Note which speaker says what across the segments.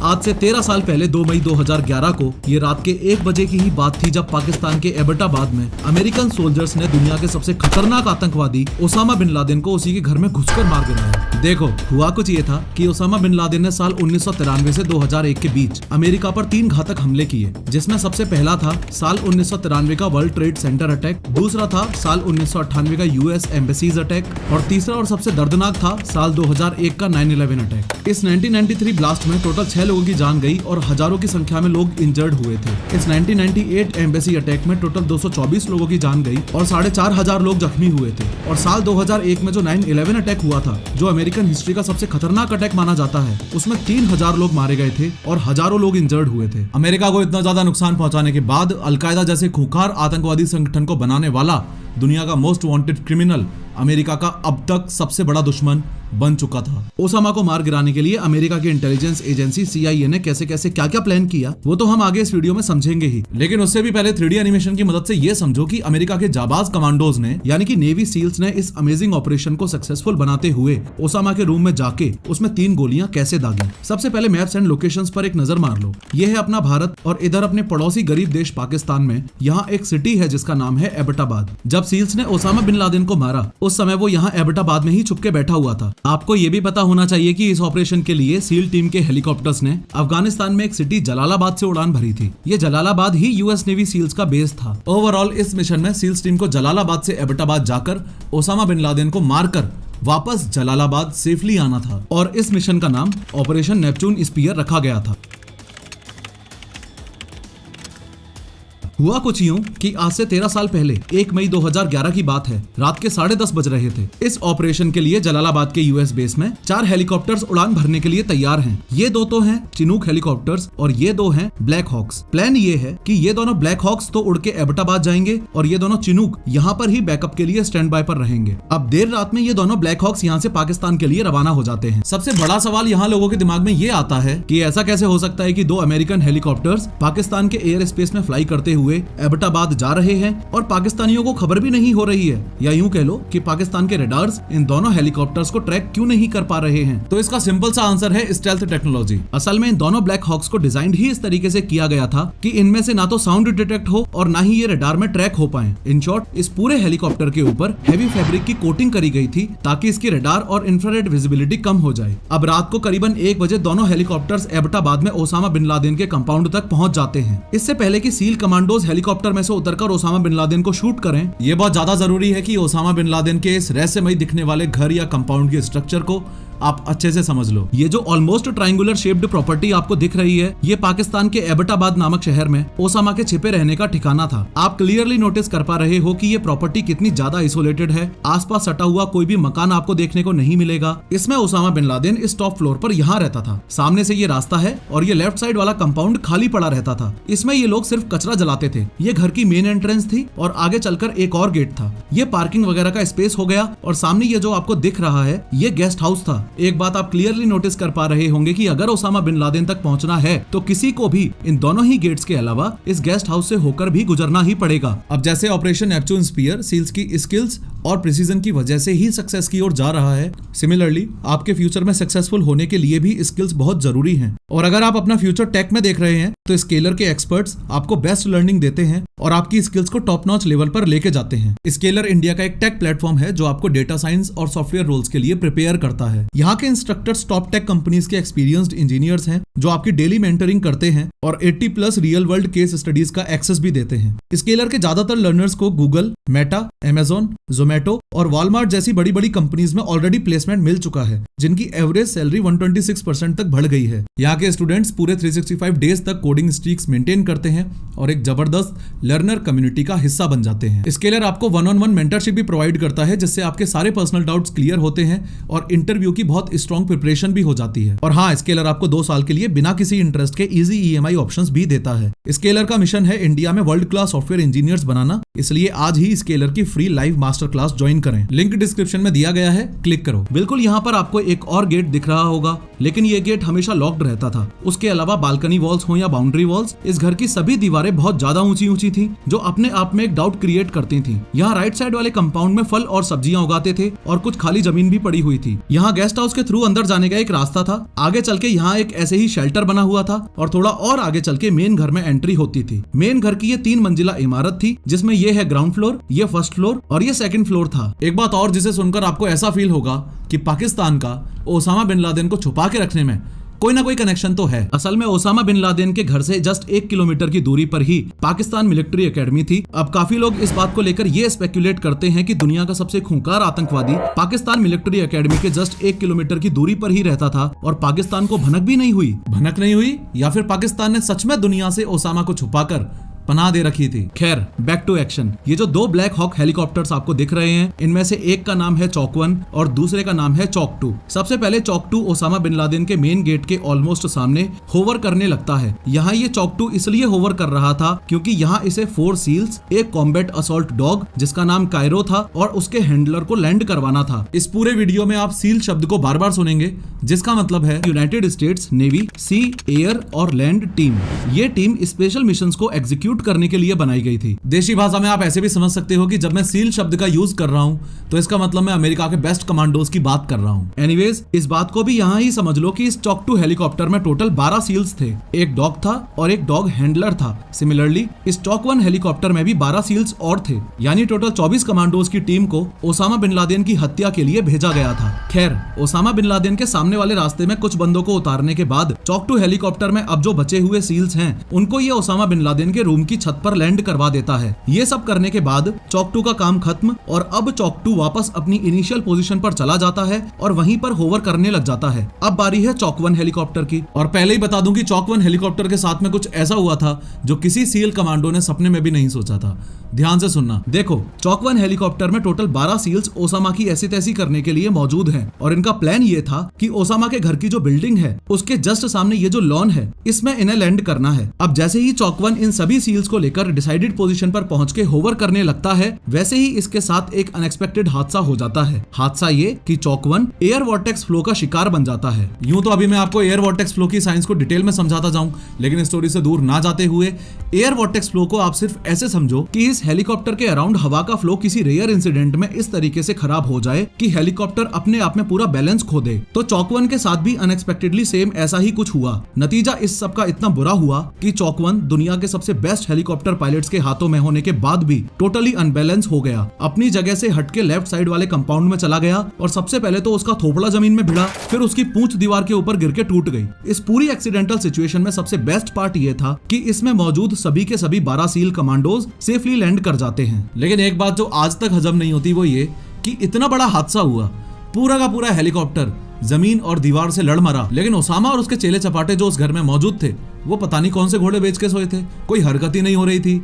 Speaker 1: आज से 13 साल पहले 2 मई 2011 को ये रात के 1 बजे की ही बात थी जब पाकिस्तान के एबटाबाद में अमेरिकन सोल्जर्स ने दुनिया के सबसे खतरनाक आतंकवादी ओसामा बिन लादेन को उसी के घर में घुसकर मार गिराया। देखो, हुआ कुछ ये था कि ओसामा बिन लादेन ने साल 1993 से 2001 के बीच अमेरिका पर 3 घातक हमले किए, जिसमें सबसे पहला था साल 1993 का वर्ल्ड ट्रेड सेंटर अटैक, दूसरा था साल 1998 का यूएस एम्बेसीज अटैक और तीसरा और सबसे दर्दनाक था साल 2001 का 9/11 अटैक। इस 1993 ब्लास्ट में टोटल 6 लोगों की जान गई और हजारों की संख्या में लोग इंजर्ड हुए थे। इस 1998 एम्बेसी अटैक में टोटल 224 लोगों की जान गई और 4,500 लोग जख्मी हुए थे। और साल 2001 में जो 9/11 अटैक हुआ था, जो अमेरिकन हिस्ट्री का सबसे खतरनाक अटैक माना जाता है, उसमें 3,000 लोग मारे गए थे और हजारों लोग इंजर्ड हुए थे। अमेरिका को इतना ज्यादा नुकसान पहुंचाने के बाद अलकायदा जैसे खूंखार आतंकवादी संगठन को बनाने वाला दुनिया का मोस्ट वांटेड क्रिमिनल अमेरिका का अब तक सबसे बड़ा दुश्मन बन चुका था। ओसामा को मार गिराने के लिए अमेरिका की इंटेलिजेंस एजेंसी CIA ने कैसे कैसे क्या क्या प्लान किया, वो तो हम आगे इस वीडियो में समझेंगे ही। लेकिन उससे भी पहले 3D एनिमेशन की मदद से ये समझो कि अमेरिका के जाबाज कमांडोज ने यानी कि नेवी सील्स ने इस अमेजिंग ऑपरेशन को सक्सेसफुल बनाते हुए ओसामा के रूम में जाके उसमें 3 गोलियां कैसे दागी। सबसे पहले मैप्स एंड लोकेशंस पर एक नजर मार लो। ये है अपना भारत और इधर अपने पड़ोसी गरीब देश पाकिस्तान में यहाँ एक सिटी है जिसका नाम है एबटाबाद। जब सील्स ने ओसामा बिन लादेन को मारा उस समय वो यहाँ एबटाबाद में ही छुप के बैठा हुआ था। आपको ये भी पता होना चाहिए कि इस ऑपरेशन के लिए सील टीम के हेलीकॉप्टर्स ने अफगानिस्तान में एक सिटी जलालाबाद से उड़ान भरी थी। ये जलालाबाद ही यूएस नेवी सील्स का बेस था। ओवरऑल इस मिशन में सील्स टीम को जलालाबाद से एबटाबाद जाकर ओसामा बिन लादेन को मारकर वापस जलालाबाद सेफली आना था और इस मिशन का नाम ऑपरेशन नेपच्यून स्पीयर रखा गया था। हुआ कुछ यूं कि आज से 13 साल पहले 1 मई 2011 की बात है। रात के 10:30 बज रहे थे। इस ऑपरेशन के लिए जलालाबाद के यूएस बेस में 4 हेलीकॉप्टर्स उड़ान भरने के लिए तैयार हैं। ये 2 तो हैं चिनूक हेलीकॉप्टर्स और ये 2 हैं ब्लैक हॉक्स। प्लान ये है कि ये दोनों ब्लैक हॉक्स तो उड़ के एबटाबाद जाएंगे और ये दोनों चिनूक यहाँ पर ही बैकअप के लिए स्टैंड बाय पर रहेंगे। अब देर रात में ये दोनों ब्लैक हॉक्स यहाँ से पाकिस्तान के लिए रवाना हो जाते हैं। सबसे बड़ा सवाल यहाँ लोगों के दिमाग में ये आता है कि ऐसा कैसे हो सकता है कि 2 अमेरिकन हेलीकॉप्टर्स पाकिस्तान के एयर स्पेस में फ्लाई करते हुए एबटाबाद जा रहे हैं और पाकिस्तानियों को खबर भी नहीं हो रही है, या यूं कह लो कि पाकिस्तान के रडार्स इन दोनों हेलीकॉप्टर्स को ट्रैक क्यों नहीं कर पा रहे हैं। तो इसका सिंपल सा आंसर है स्टेल्थ टेक्नोलॉजी। असल में इन दोनों ब्लैक हॉक्स को डिजाइन ही इस तरीके से किया गया था कि इनमें से ना तो साउंड डिटेक्ट हो और ना ही ये रडार में ट्रैक हो पाए। इन शॉर्ट इस पूरे हेलीकॉप्टर के ऊपर हैवी फैब्रिक की कोटिंग करी गई थी ताकि इसकी रडार और इंफ्रारेड विजिबिलिटी कम हो जाए। अब रात को करीबन 1 बजे दोनों हेलीकॉप्टर्स एबटाबाद में ओसामा बिन लादेन के कंपाउंड तक पहुंच जाते हैं। इससे पहले कि सील कमांडोज हेलीकॉप्टर में से उतरकर ओसामा बिन लादेन को शूट करें, ये बहुत ज्यादा जरूरी है कि ओसामा बिन लादेन के इस रहस्यमय दिखने वाले घर या कंपाउंड के स्ट्रक्चर को आप अच्छे से समझ लो। ये जो ऑलमोस्ट ट्रायंगुलर शेप्ड प्रॉपर्टी आपको दिख रही है, ये पाकिस्तान के एबटाबाद नामक शहर में ओसामा के छिपे रहने का ठिकाना था। आप क्लियरली नोटिस कर पा रहे हो कि ये प्रॉपर्टी कितनी ज्यादा आइसोलेटेड है। आसपास सटा हुआ कोई भी मकान आपको देखने को नहीं मिलेगा। इसमें ओसामा बिन लादेन इस टॉप फ्लोर पर यहाँ रहता था। सामने से ये रास्ता है और ये लेफ्ट साइड वाला कंपाउंड खाली पड़ा रहता था। इसमें ये लोग सिर्फ कचरा जलाते थे। ये घर की मेन एंट्रेंस थी और आगे चलकर एक और गेट था। ये पार्किंग वगैरह का स्पेस हो गया और सामने ये जो आपको दिख रहा है ये गेस्ट हाउस था। एक बात आप क्लियरली नोटिस कर पा रहे होंगे कि अगर ओसामा बिन लादेन तक पहुंचना है तो किसी को भी इन दोनों ही गेट्स के अलावा इस गेस्ट हाउस से होकर भी गुजरना ही पड़ेगा। अब जैसे ऑपरेशन नेपच्यून स्पीयर सील्स की स्किल्स और प्रिसीजन की वजह से ही सक्सेस की ओर जा रहा है, सिमिलरली आपके फ्यूचर में सक्सेसफुल होने के लिए भी स्किल्स बहुत जरूरी हैं। और अगर आप अपना फ्यूचर टेक में देख रहे हैं तो स्केलर के एक्सपर्ट्स आपको बेस्ट लर्निंग देते हैं और आपकी स्किल्स को टॉप नॉच लेवल पर लेके जाते हैं। स्केलर इंडिया का एक टेक प्लेटफॉर्म है जो आपको डेटा साइंस और सॉफ्टवेयर रोल्स के लिए प्रिपेयर करता है। यहाँ के इंस्ट्रक्टर्स टॉप टेक कंपनीज के एक्सपीरियंस्ड इंजीनियर्स हैं जो आपकी डेली मेंटरिंग करते हैं और 80+ रियल वर्ल्ड केस स्टडीज का एक्सेस भी देते हैं। स्केलर के ज्यादातर लर्नर्स को गूगल, मेटा, अमेजॉन, जोमेटो और वॉलमार्ट जैसी बड़ी बड़ी कंपनीज में ऑलरेडी प्लेसमेंट मिल चुका है, जिनकी एवरेज सैलरी 126% तक बढ़ गई है। यहाँ के स्टूडेंट्स पूरे 365 डेज तक कोडिंग स्ट्रीक्स मेंटेन करते हैं और एक जबरदस्त लर्नर कम्युनिटी का हिस्सा बन जाते हैं। स्केलर आपको 1-on-1 मेंटरशिप भी प्रोवाइड करता है जिससे आपके सारे पर्सनल डाउट्स क्लियर होते हैं और इंटरव्यू की बहुत स्ट्रॉन्ग प्रिपरेशन भी हो जाती है। और हाँ, स्केलर आपको 2 साल के लिए बिना किसी इंटरेस्ट के इजी EMI ऑप्शंस भी देता है। स्केलर का मिशन है इंडिया में वर्ल्ड क्लास सॉफ्टवेयर इंजीनियर्स बनाना, इसलिए आज ही स्केलर की free live master class join करें। लिंक डिस्क्रिप्शन में दिया गया है, क्लिक करो। बिल्कुल यहाँ पर आपको एक और गेट दिख रहा होगा, लेकिन ये गेट हमेशा लॉक्ड रहता था। उसके अलावा बालकनी वॉल्स हो या बाउंड्री वॉल्स, इस घर की सभी दीवारें बहुत ज्यादा ऊंची ऊंची थी, जो अपने आप में एक डाउट क्रिएट करती थी। यहाँ राइट साइड वाले कंपाउंड में फल और सब्जियां उगाते थे और कुछ खाली जमीन भी पड़ी हुई थी। यहाँ गेस्ट हाउस के थ्रू अंदर जाने का एक रास्ता था। आगे चल के यहाँ एक ऐसे ही शेल्टर बना हुआ था और थोड़ा और आगे चल के मेन घर में एंट्री होती थी। मेन घर की ये 3 मंजिला इमारत थी, जिसमें ये है ग्राउंड फ्लोर, ये फर्स्ट फ्लोर और ये सेकंड फ्लोर था। एक बात और जिसे सुनकर आपको ऐसा फील होगा कि पाकिस्तान का ओसामा बिन लादेन को छुपा के रखने में कोई ना कोई कनेक्शन तो है। असल में ओसामा बिन लादेन के घर से जस्ट 1 किलोमीटर की दूरी पर ही पाकिस्तान मिलिट्री एकेडमी थी। अब काफी लोग इस बात को लेकर ये स्पेक्युलेट करते हैं कि दुनिया का सबसे खूंखार आतंकवादी पाकिस्तान मिलिट्री एकेडमी के जस्ट 1 किलोमीटर की दूरी पर ही रहता था और पाकिस्तान को भनक भी नहीं हुई, या फिर पाकिस्तान ने सच में दुनिया से ओसामा को छुपाकर पनाह दे रखी थी। खैर, बैक टू एक्शन। ये जो 2 ब्लैक हॉक हेलीकॉप्टर्स आपको दिख रहे हैं, इनमें से एक का नाम है चॉक 1 और दूसरे का नाम है चॉक 2। सबसे पहले चॉक 2 ओसामा बिन लादेन के मेन गेट के ऑलमोस्ट सामने होवर करने लगता है। यहाँ ये चॉक 2 इसलिए होवर कर रहा था क्योंकि यहाँ इसे 4 सील्स, एक कॉम्बैट असॉल्ट डॉग जिसका नाम कायरो था और उसके हैंडलर को लैंड करवाना था। इस पूरे वीडियो में आप सील शब्द को बार बार सुनेंगे, जिसका मतलब है यूनाइटेड स्टेट्स नेवी सी, एयर और लैंड टीम। ये टीम स्पेशल मिशंस को एग्जीक्यूट करने के लिए बनाई गई थी। देशी भाषा में आप ऐसे भी समझ सकते हो कि जब मैं सील शब्द का यूज कर रहा हूँ तो इसका मतलब मैं अमेरिका के बेस्ट कमांडोज की बात कर रहा हूँ। एनीवेज, इस बात को भी यहाँ ही समझ लो कि इस चॉक 2 हेलीकॉप्टर में टोटल 12 सील्स थे, एक डॉग था और एक डॉग हैंडलर था। सिमिलरली इस चॉक 1 हेलीकॉप्टर में भी 12 सील्स और थे, यानी टोटल 24 कमांडोज की टीम को ओसामा बिन लादेन की हत्या के लिए भेजा गया था। खैर, ओसामा बिन लादेन के सामने वाले रास्ते में कुछ बंदों को उतारने के बाद चॉक 2 हेलीकॉप्टर में अब जो बचे हुए सील्स हैं, उनको ये ओसामा बिन लादेन के रूम की छत पर लैंड करवा देता है। ये सब करने के बाद चॉक 2 का काम खत्म और अब चॉक 2 वापस अपनी इनिशियल पोजीशन पर चला जाता है और वहीं पर होवर करने लग जाता है। अब बारी है चॉक 1 हेलीकॉप्टर की। और पहले ही बता दूं कि चॉक 1 हेलीकॉप्टर के साथ में कुछ ऐसा हुआ था जो किसी सील कमांडो ने सपने में भी नहीं सोचा था। ध्यान से सुनना। देखो, चॉक 1 हेलीकॉप्टर में टोटल 12 सील्स ओसामा की ऐसी तैसी करने के लिए मौजूद हैं और इनका प्लान ये था कि ओसामा के घर की जो बिल्डिंग है उसके जस्ट सामने ये जो लॉन है, इसमें इन्हें लैंड करना है। अब जैसे ही चॉक 1 इन सभी सील्स को लेकर डिसाइडेड पोजीशन पर पहुंच के होवर करने लगता है, वैसे ही इसके साथ एक अनएक्सपेक्टेड हादसा हो जाता है। हादसा ये कि चॉक 1 एयर वॉर्टेक्स फ्लो का शिकार बन जाता है। यूं तो अभी मैं आपको एयर वॉर्टेक्स फ्लो की साइंस को डिटेल में समझाता जाऊं, लेकिन स्टोरी से दूर ना जाते हुए एयर वॉर्टेक्स फ्लो को आप सिर्फ ऐसे समझो कि इस हेलीकॉप्टर के अराउंड हवा का फ्लो किसी रेयर इंसिडेंट में इस तरीके से खराब हो जाए कि हेलीकॉप्टर अपने आप में पूरा बैलेंस खो दे। तो चॉक 1 के साथ भी अनएक्सपेक्टेडली सेम ऐसा ही कुछ हुआ। नतीजा इस सब का इतना बुरा हुआ कि चॉक 1 दुनिया के सबसे बेस्ट हेलीकॉप्टर पायलट्स के हाथों में होने के बाद भी टोटली अनबैलेंस हो गया। अपनी जगह से हटके लेफ्ट साइड वाले कंपाउंड में चला गया और सबसे पहले तो उसका थोपड़ा जमीन में भिड़ा, फिर उसकी पूंछ दीवार के ऊपर गिर के टूट गई। इस पूरी एक्सीडेंटल सिचुएशन में सबसे बेस्ट पार्ट ये था कि इसमें मौजूद सभी के सभी 12 सील कमांडोज सेफली लैंड कर जाते हैं। लेकिन एक बात जो आज तक हजम नहीं होती वो ये कि इतना बड़ा हादसा हुआ, पूरा का पूरा हेलीकॉप्टर जमीन और दीवार से लड़ मरा, लेकिन ओसामा और उसके चेले चपाटे जो उस घर में मौजूद थे वो पता नहीं कौन से घोड़े बेच के सोए थे, कोई हरकत ही नहीं हो रही थी।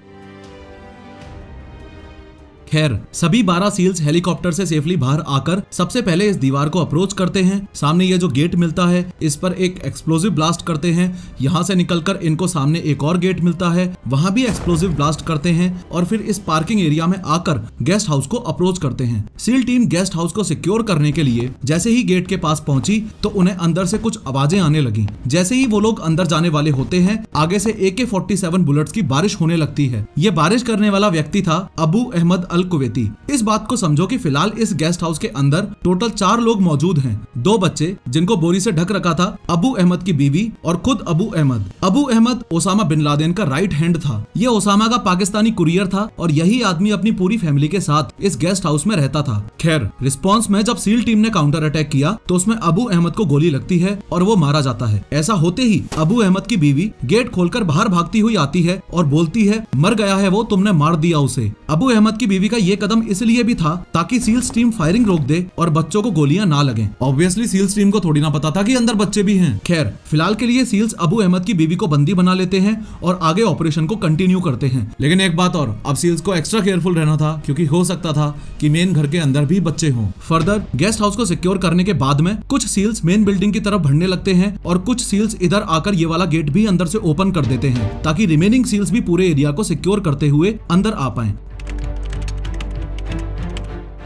Speaker 1: खैर, सभी 12 सील्स हेलीकॉप्टर से सेफली बाहर आकर सबसे पहले इस दीवार को अप्रोच करते हैं। सामने ये जो गेट मिलता है इस पर एक एक्सप्लोसिव ब्लास्ट करते हैं। यहाँ से निकलकर इनको सामने एक और गेट मिलता है, वहां भी एक्सप्लोसिव ब्लास्ट करते हैं और फिर इस पार्किंग एरिया में आकर गेस्ट हाउस को अप्रोच करते हैं। सील टीम गेस्ट हाउस को सिक्योर करने के लिए जैसे ही गेट के पास पहुंची तो उन्हें अंदर से कुछ आवाजें आने लगी। जैसे ही वो लोग अंदर जाने वाले होते हैं, आगे से AK-47 बुलेट्स की बारिश होने लगती है। ये बारिश करने वाला व्यक्ति था अबू अहमद अल कुवैती। इस बात को समझो कि फिलहाल इस गेस्ट हाउस के अंदर टोटल 4 लोग मौजूद हैं। 2 बच्चे जिनको बोरी से ढक रखा था, अबू अहमद की बीवी और खुद Abu Ahmed. Abu Ahmed Osama bin Laden का राइट हैंड था। ये ओसामा का पाकिस्तानी कुरियर था और यही आदमी अपनी पूरी फैमिली के साथ इस गेस्ट हाउस में रहता था। खैर, रिस्पॉन्स में जब सील टीम ने काउंटर अटैक किया तो उसमें अबू अहमद को गोली लगती है और वो मारा जाता है। ऐसा होते ही अबू अहमद की बीवी गेट खोलकर बाहर भागती हुई आती है और बोलती है, मर गया है वो, तुमने मार दिया उसे। अबू अहमद की बीवी का ये कदम इसलिए भी था ताकि सील्स टीम फायरिंग रोक दे और बच्चों को गोलियां ना लगें। ऑब्वियसली सील्स टीम को थोड़ी ना पता था कि अंदर बच्चे भी हैं। खैर, फिलहाल के लिए सील्स अबू अहमद की बीवी को बंदी बना लेते हैं और आगे ऑपरेशन को कंटिन्यू करते हैं। लेकिन एक बात और, अब सील्स को एक्स्ट्रा केयरफुल रहना था क्योंकि हो सकता था कि मेन घर के अंदर भी बच्चे हों। फर्दर गेस्ट हाउस को सिक्योर करने के बाद में कुछ सील्स मेन बिल्डिंग की तरफ बढ़ने लगते हैं और कुछ सील्स इधर आकर ये वाला गेट भी अंदर से ओपन कर देते हैं ताकि रिमेनिंग सील्स भी पूरे एरिया को सिक्योर करते हुए अंदर आ पाएं।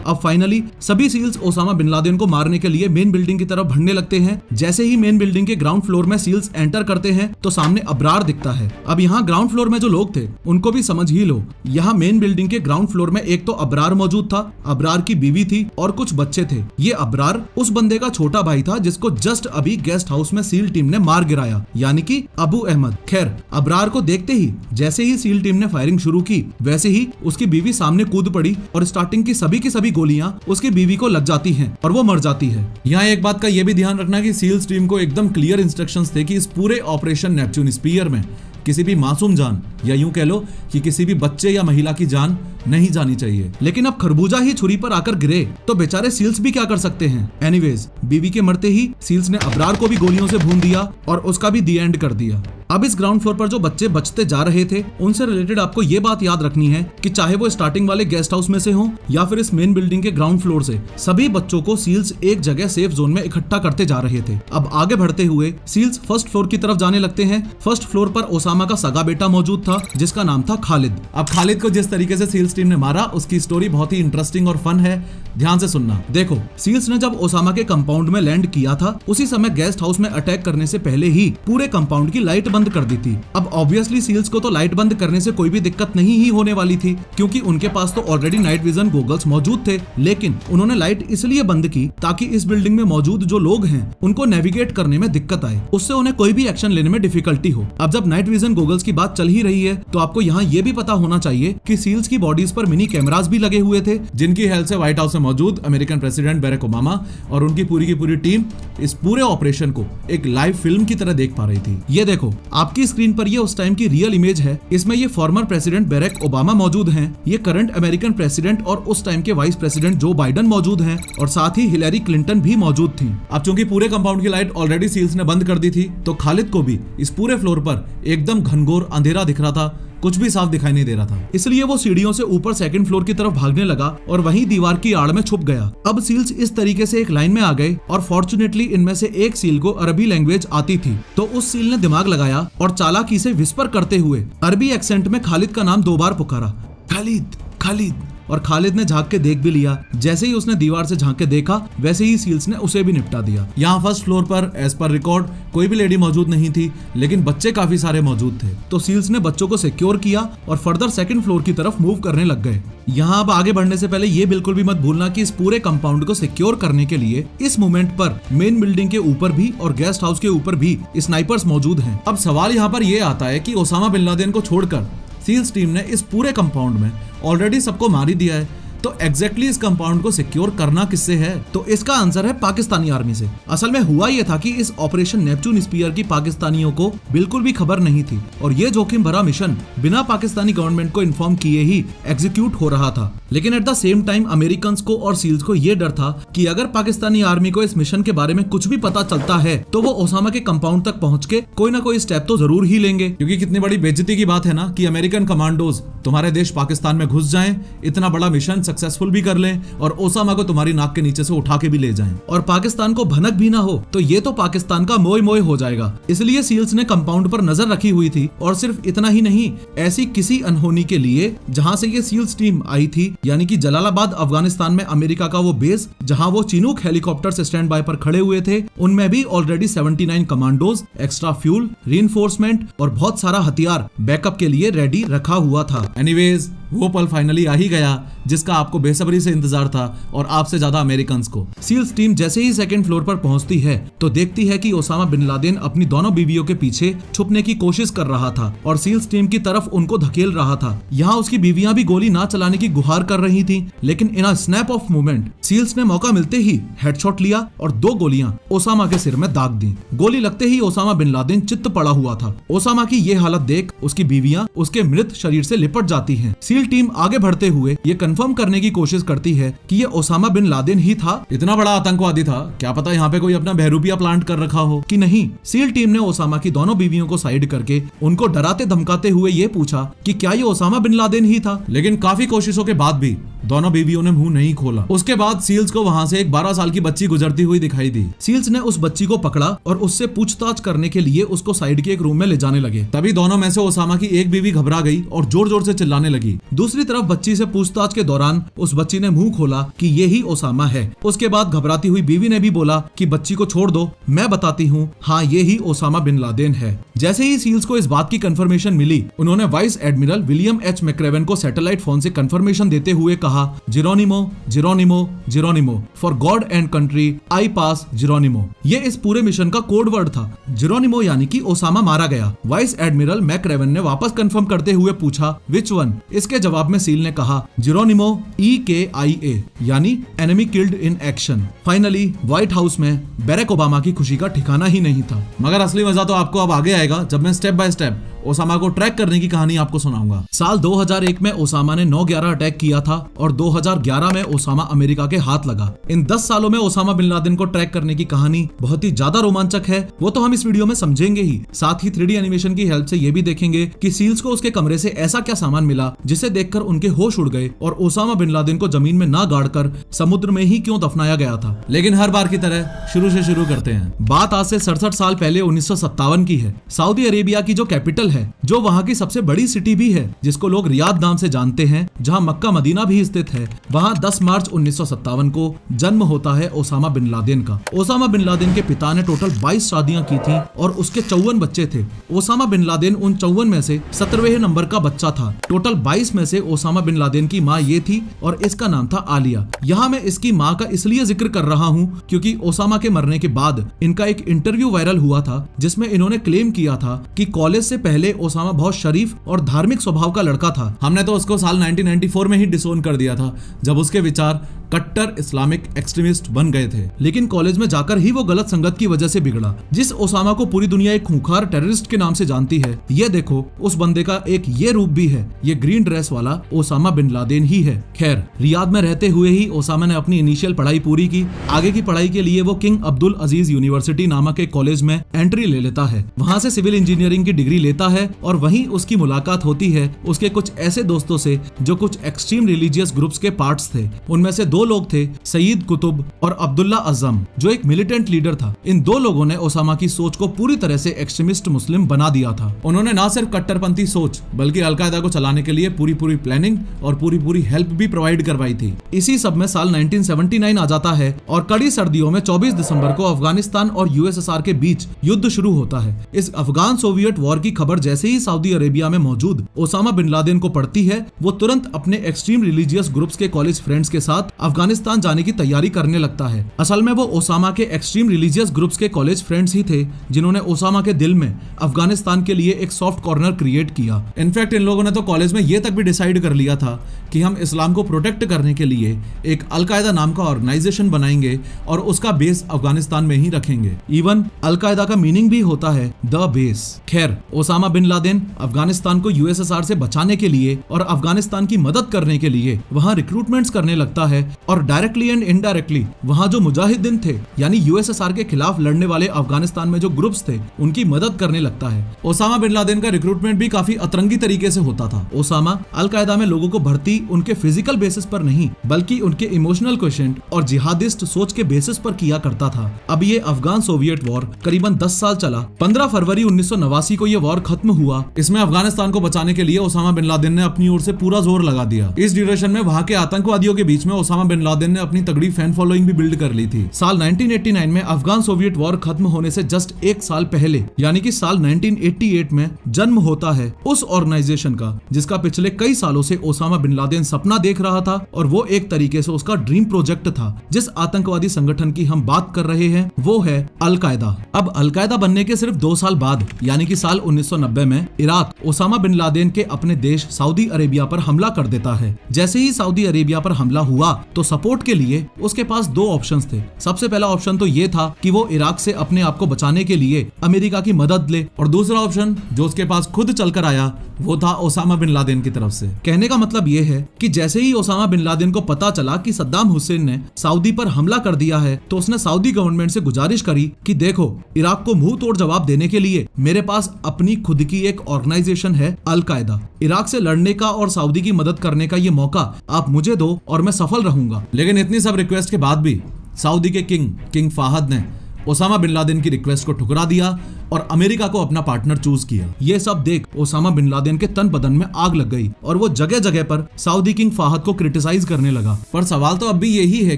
Speaker 1: अब फाइनली सभी सील्स ओसामा बिन लादेन को मारने के लिए मेन बिल्डिंग की तरफ बढ़ने लगते हैं। जैसे ही मेन बिल्डिंग के ग्राउंड फ्लोर में सील्स एंटर करते हैं तो सामने अबरार दिखता है। अब यहाँ ग्राउंड फ्लोर में जो लोग थे उनको भी समझ ही लो, यहाँ मेन बिल्डिंग के ग्राउंड फ्लोर में एक तो अबरार मौजूद था, अबरार की बीवी थी और कुछ बच्चे थे। ये अबरार उस बंदे का छोटा भाई था जिसको जस्ट अभी गेस्ट हाउस में सील टीम ने मार गिराया, यानी कि अबू अहमद। खैर, अबरार को देखते ही जैसे ही सील टीम ने फायरिंग शुरू की वैसे ही उसकी बीवी सामने कूद पड़ी और स्टार्टिंग की सभी गोलियां उसकी बीवी को लग जाती हैं और वो मर जाती है। यहाँ एक बात का ये भी ध्यान रखना कि सील्स टीम को एकदम क्लियर इंस्ट्रक्शंस थे कि इस पूरे ऑपरेशन नेपच्यून स्पीयर में किसी भी मासूम जान या यूं कह लो कि किसी भी बच्चे या महिला की जान नहीं जानी चाहिए। लेकिन अब खरबूजा ही छुरी पर आकर गिरे तो बेचारे सील्स भी क्या कर सकते हैं। एनीवेज, बीवी के मरते ही सील्स ने अबरार को भी गोलियों से भून दिया और उसका भी दी एंड कर दिया। अब इस ग्राउंड फ्लोर पर जो बच्चे बचते जा रहे थे उनसे रिलेटेड आपको ये बात याद रखनी है कि चाहे वो स्टार्टिंग वाले गेस्ट हाउस में से हो या फिर इस मेन बिल्डिंग के ग्राउंड फ्लोर से, सभी बच्चों को सील्स एक जगह सेफ जोन में इकट्ठा करते जा रहे थे। अब आगे बढ़ते हुए सील्स फर्स्ट फ्लोर की तरफ जाने लगते हैं। फर्स्ट फ्लोर पर ओसामा का सगा बेटा मौजूद था जिसका नाम था खालिद। अब खालिद को जिस तरीके से सील्स टीम ने मारा उसकी स्टोरी बहुत ही इंटरेस्टिंग और फन है, ध्यान से सुनना। देखो, सील्स ने जब ओसामा के कंपाउंड में लैंड किया था उसी समय गेस्ट हाउस में अटैक करने से पहले ही पूरे कंपाउंड की लाइट बंद कर दी थी। अब ऑब्वियसली सील्स को तो लाइट बंद करने से कोई भी दिक्कत नहीं ही होने वाली थी क्योंकि उनके पास तो ऑलरेडी नाइट विजन गॉगल्स मौजूद थे। लेकिन उन्होंने लाइट इसलिए बंद की ताकि इस बिल्डिंग में मौजूद जो लोग हैं उनको नेविगेट करने में दिक्कत आए, उससे उन्हें कोई भी एक्शन लेने में डिफिकल्टी हो। अब जब नाइट विजन गॉगल्स की बात चल ही रही है तो आपको यहाँ ये भी पता होना चाहिए कि सील्स की बॉडीज पर मिनी कैमरास भी लगे हुए थे जिनकी हेल्प से व्हाइट हाउस में मौजूद अमेरिकन प्रेसिडेंट बैरक ओबामा और उनकी पूरी टीम इस पूरे ऑपरेशन को एक लाइव फिल्म की तरह देख पा रही थी। ये देखो, आपकी स्क्रीन पर ये उस टाइम की रियल इमेज है। इसमें ये फॉर्मर प्रेसिडेंट बैरक ओबामा मौजूद हैं, ये करंट अमेरिकन प्रेसिडेंट और उस टाइम के वाइस प्रेसिडेंट जो बाइडन मौजूद हैं और साथ ही हिलेरी क्लिंटन भी मौजूद थी। अब चूंकि पूरे कंपाउंड की लाइट ऑलरेडी सील्स ने बंद कर दी थी तो खालिद को भी इस पूरे फ्लोर पर एकदम घनघोर अंधेरा दिख रहा था, कुछ भी साफ दिखाई नहीं दे रहा था। इसलिए वो सीढ़ियों से ऊपर सेकंड फ्लोर की तरफ भागने लगा और वहीं दीवार की आड़ में छुप गया। अब सील्स इस तरीके से एक लाइन में आ गए और फॉर्चुनेटली इनमें से एक सील को अरबी लैंग्वेज आती थी तो उस सील ने दिमाग लगाया और चालाकी से विस्पर करते हुए अरबी एक्सेंट में खालिद का नाम 2 बार पुकारा, खालिद खालिद। और खालिद ने झांक के देख भी लिया। जैसे ही उसने दीवार से झांक के देखा वैसे ही सील्स ने उसे भी निपटा दिया। यहाँ फर्स्ट फ्लोर पर एज पर रिकॉर्ड कोई भी लेडी मौजूद नहीं थी लेकिन बच्चे काफी सारे मौजूद थे तो सील्स ने बच्चों को सिक्योर किया और फर्दर सेकंड फ्लोर की तरफ मूव करने लग गए। यहाँ अब आगे बढ़ने से पहले ये बिल्कुल भी मत भूलना कि इस पूरे कंपाउंड को सिक्योर करने के लिए इस मोमेंट पर मेन बिल्डिंग के ऊपर भी और गेस्ट हाउस के ऊपर भी स्नाइपर्स मौजूद हैं। अब सवाल यहाँ पर यह आता है कि ओसामा बिन लादेन को छोड़कर सील्स टीम ने इस पूरे कंपाउंड में ऑलरेडी सबको मार ही दिया है तो एग्जैक्टली इस कंपाउंड को सिक्योर करना किससे है? तो इसका आंसर है पाकिस्तानी आर्मी से। असल में हुआ यह था कि इस ऑपरेशन नेपच्यून स्पीयर की पाकिस्तानियों को बिल्कुल भी खबर नहीं थी और ये जोखिम भरा मिशन बिना पाकिस्तानी गवर्नमेंट को इन्फॉर्म किए ही एग्जीक्यूट हो रहा था। लेकिन at the same time American को और सील्स को ये डर था कि अगर पाकिस्तानी आर्मी को इस मिशन के बारे में कुछ भी पता चलता है तो वो ओसामा के कंपाउंड तक पहुंच के कोई ना कोई स्टेप तो जरूर ही लेंगे, क्योंकि कितनी बड़ी बेइज्जती की बात है ना कि अमेरिकन कमांडोज तुम्हारे देश पाकिस्तान में घुस जाएं, इतना बड़ा मिशन सक्सेसफुल भी कर लें और ओसामा को तुम्हारी नाक के नीचे से उठा के भी ले जाएं और पाकिस्तान को भनक भी ना हो तो ये तो पाकिस्तान का मोय मोय हो जाएगा। इसलिए सील्स ने कंपाउंड पर नजर रखी हुई थी और सिर्फ इतना ही नहीं, ऐसी किसी अनहोनी के लिए जहां से ये सील्स टीम आई थी यानी कि जलालाबाद अफगानिस्तान में अमेरिका का वो बेस जहां वो चिनूक हेलीकॉप्टर स्टैंड बाय पर खड़े हुए थे, उनमें भी already 79 commandos, extra fuel, reinforcement और बहुत सारा हथियार बैकअप के लिए रेडी रखा हुआ था। एनीवेज, वो पल फाइनली आ ही गया जिसका आपको बेसब्री से इंतजार था और आपसे ज्यादा अमेरिकन्स को। सील्स टीम जैसे ही सेकंड फ्लोर पर पहुंचती है तो देखती है कि ओसामा बिन लादेन अपनी दोनों बीवियों के पीछे छुपने की कोशिश कर रहा था और सील्स टीम की तरफ उनको धकेल रहा था। यहाँ उसकी बीवियां भी गोली ना चलाने की गुहार कर रही थी लेकिन in a snap of moment seals ने मौका मिलते ही हेडशॉट लिया और 2 गोलियां ओसामा के सिर में दाग दी। गोली लगते ही ओसामा बिन लादेन चित्त पड़ा हुआ था। ओसामा की ये हालत देख उसकी बीवियां उसके मृत शरीर से लिपट जाती हैं। सील टीम आगे बढ़ते हुए ये कंफर्म करने की कोशिश करती है कि ये ओसामा बिन लादेन ही था। इतना बड़ा आतंकवादी था, क्या पता यहाँ पे कोई अपना बहरूपिया प्लांट कर रखा हो कि नहीं। सील टीम ने ओसामा की दोनों बीवियों को साइड करके उनको डराते धमकाते हुए ये पूछा कि क्या ये ओसामा बिन लादेन ही था, लेकिन काफी कोशिशों के बाद भी दोनों बीवियों ने मुंह नहीं खोला। उसके बाद सील्स को वहां से एक 12 साल की बच्ची गुजरती हुई दिखाई दी। सील्स ने उस बच्ची को पकड़ा और उससे पूछताछ करने के लिए उसको साइड के एक रूम में ले जाने लगे। तभी दोनों में से ओसामा की एक बीवी घबरा गई और जोर जोर से चिल्लाने लगी। दूसरी तरफ बच्ची से पूछताछ के दौरान उस बच्ची ने मुंह खोला कि ये ही ओसामा है। उसके बाद घबराती हुई बीवी ने भी बोला कि बच्ची को छोड़ दो, मैं बताती हूँ, हाँ ये ही ओसामा बिन लादेन है। जैसे ही सील्स को इस बात की कंफर्मेशन मिली, उन्होंने vice admiral William H McRaven को सैटेलाइट फोन से कंफर्मेशन देते हुए कहा, Geronimo Geronimo Geronimo, for God and country I pass Geronimo. ये इस पूरे मिशन का कोड वर्ड था। जेरोनिमो यानी कि ओसामा मारा गया। वाइस एडमिरल मैक्रेवन ने वापस कंफर्म करते हुए पूछा, विच वन? इसके जवाब में सील ने कहा, जेरोनिमो EKIA यानी enemy killed in action. Finally white house में बैरक ओबामा की खुशी का ठिकाना ही नहीं था। मगर असली मजा तो आपको अब आगे आएगा जब मैं स्टेप बाय स्टेप ओसामा को ट्रैक करने की कहानी आपको सुनाऊंगा। साल 2001 में ओसामा ने 9/11 अटैक किया था और 2011 में ओसामा अमेरिका के हाथ लगा। इन 10 सालों में ओसामा बिन लादेन को ट्रैक करने की कहानी बहुत ही ज्यादा रोमांचक है, वो तो हम इस वीडियो में समझेंगे ही। साथ ही 3D एनिमेशन की हेल्प से ये भी देखेंगे कि सील्स को उसके कमरे से ऐसा क्या सामान मिला जिसे देखकर उनके होश उड़ गए और ओसामा बिन लादेन को जमीन में ना गाड़कर समुद्र में ही क्यों दफनाया गया था। लेकिन हर बार की तरह शुरू से शुरू करते हैं। बात आज से 67 साल पहले 1957 की है। सऊदी अरेबिया की जो कैपिटल है, जो वहाँ की सबसे बड़ी सिटी भी है, जिसको लोग रियाद नाम से जानते हैं, जहाँ मक्का मदीना भी स्थित है, वहाँ 10 मार्च 1957 को जन्म होता है ओसामा बिन लादेन का। ओसामा बिन लादेन के पिता ने टोटल 22 शादियां की थी और उसके 54 बच्चे थे। ओसामा बिन लादेन उन 54 में से 17वें नंबर का बच्चा था। टोटल 22 में से ओसामा बिन लादेन की माँ ये थी और इसका नाम था आलिया। यहाँ मैं इसकी माँ का इसलिए जिक्र कर रहा हूँ क्योंकि ओसामा के मरने के बाद इनका एक इंटरव्यू वायरल हुआ था जिसमें इन्होंने क्लेम किया था कि कॉलेज से पहले ओसामा बहुत शरीफ और धार्मिक स्वभाव का लड़का था। हमने तो उसको साल 1994 में ही डिसोन कर दिया था जब उसके विचार कट्टर इस्लामिक एक्सट्रीमिस्ट बन गए थे। लेकिन कॉलेज में जाकर ही वो गलत संगत की वजह से बिगड़ा। जिस ओसामा को पूरी दुनिया एक खूंखार टेररिस्ट के नाम से जानती है, ये देखो उस बंदे का एक ये रूप भी है। ये ग्रीन ड्रेस वाला ओसामा बिन लादेन ही है। खैर, रियाद में रहते हुए ही ओसामा ने अपनी इनिशियल पढ़ाई पूरी की। आगे की पढ़ाई के लिए वो किंग अब्दुल अजीज यूनिवर्सिटी नामक एक कॉलेज में एंट्री ले लेता है। वहाँ से सिविल इंजीनियरिंग की डिग्री लेता है और वहीं उसकी मुलाकात होती है उसके कुछ ऐसे दोस्तों से जो कुछ एक्सट्रीम रिलीजियस ग्रुप्स के पार्ट्स थे। उनमें से 2 लोग थे, सईद कुतुब और अब्दुल्ला अज़म, जो एक मिलिटेंट लीडर था। इन 2 लोगों ने ओसामा की सोच को पूरी तरह से एक्सट्रीमिस्ट मुस्लिम बना दिया था। उन्होंने ना सिर्फ कट्टरपंथी सोच बल्कि अलकायदा को चलाने के लिए पूरी प्लानिंग और पूरी हेल्प भी प्रोवाइड करवाई थी। इसी सब में साल 1979 आ जाता है और कड़ी सर्दियों में 24 दिसंबर को अफगानिस्तान और USSR के बीच युद्ध शुरू होता है। इस अफगान सोवियत वॉर की खबर जैसे ही सऊदी अरेबिया में मौजूद ओसामा बिन लादेन को पड़ती है, वो तुरंत अपने एक्सट्रीम रिलीजियस ग्रुप्स के कॉलेज फ्रेंड्स के साथ अफगानिस्तान जाने की तैयारी करने लगता है। असल में वो ओसामा के एक्सट्रीम रिलीजियस ग्रुप्स के कॉलेज फ्रेंड्स ही थे जिन्होंने ओसामा के दिल में अफगानिस्तान के लिए एक सॉफ्ट कॉर्नर क्रिएट किया। इनफैक्ट इन लोगों ने तो कॉलेज में ये तक भी डिसाइड कर लिया था कि हम इस्लाम को प्रोटेक्ट करने के लिए एक अलकायदा नाम का ऑर्गेनाइजेशन बनाएंगे और उसका बेस अफगानिस्तान में ही रखेंगे। इवन अलकायदा का मीनिंग भी होता है द बेस। खैर, ओसामा बिन लादेन अफगानिस्तान को USSR से बचाने के लिए और अफगानिस्तान की मदद करने के लिए वहां रिक्रूटमेंट्स करने लगता है और डायरेक्टली एंड इनडायरेक्टली वहां जो मुजाहिदीन थे यानी USSR के खिलाफ लड़ने वाले अफगानिस्तान में जो ग्रुप्स थे उनकी मदद करने लगता है। ओसामा बिन लादेन का रिक्रूटमेंट भी काफी अतरंगी तरीके से होता था। ओसामा अलकायदा में लोगों को भर्ती उनके फिजिकल बेसिस पर नहीं बल्कि उनके इमोशनल क्वेश्चन और जिहादिस्ट सोच के बेसिस पर किया करता था। अब ये अफगान सोवियत वॉर करीबन 10 साल चला। 15 फरवरी 1989 को ये वॉर खत्म हुआ। इसमें अफगानिस्तान को बचाने के लिए ओसामा बिन लादेन ने अपनी ओर से पूरा जोर लगा दिया। इस ड्यूरेशन में वहां के आतंकवादियों के बीच में ओसामा बिन लादेन ने अपनी तगड़ी फैन फॉलोइंग भी बिल्ड कर ली थी। साल 1989 में अफगान सोवियत वॉर खत्म होने से जस्ट 1 साल पहले यानी कि साल 1988 में जन्म होता है उस ऑर्गेनाइजेशन का जिसका पिछले कई सालों से ओसामा बिन लादेन सपना देख रहा था और वो एक तरीके से उसका ड्रीम प्रोजेक्ट था। जिस आतंकवादी संगठन की हम बात कर रहे हैं वो है अलकायदा। अब अलकायदा बनने के सिर्फ 2 साल बाद यानी कि साल 1990 में इराक ओसामा बिन लादेन के अपने देश सऊदी अरेबिया पर हमला कर देता है। जैसे ही सऊदी अरेबिया पर हमला हुआ तो सपोर्ट के लिए उसके पास दो ऑप्शंस थे। सबसे पहला ऑप्शन तो ये था कि वो इराक से अपने आप को बचाने के लिए अमेरिका की मदद ले, और दूसरा ऑप्शन जो उसके पास खुद चलकर आया वो था ओसामा बिन लादेन की तरफ से। कहने का मतलब ये है कि जैसे ही ओसामा बिन लादेन को पता चला कि सद्दाम हुसैन ने सऊदी पर हमला कर दिया है, तो उसने सऊदी गवर्नमेंट से गुजारिश करी कि देखो, इराक को मुंह तोड़ जवाब देने के लिए मेरे पास अपनी खुद की एक ऑर्गेनाइजेशन है, अल कायदा। इराक से लड़ने का और सऊदी की मदद करने का ये मौका आप मुझे दो और मैं सफल रहूंगा। लेकिन इतनी सब रिक्वेस्ट के बाद भी सऊदी के किंग फाहद ने ओसामा बिन लादेन की रिक्वेस्ट को ठुकरा दिया और अमेरिका को अपना पार्टनर चूज किया। ये सब देख ओसामा बिन लादेन के तन बदन में आग लग गई और वो जगह जगह पर सऊदी किंग फाहद को क्रिटिसाइज करने लगा। पर सवाल तो अब भी यही है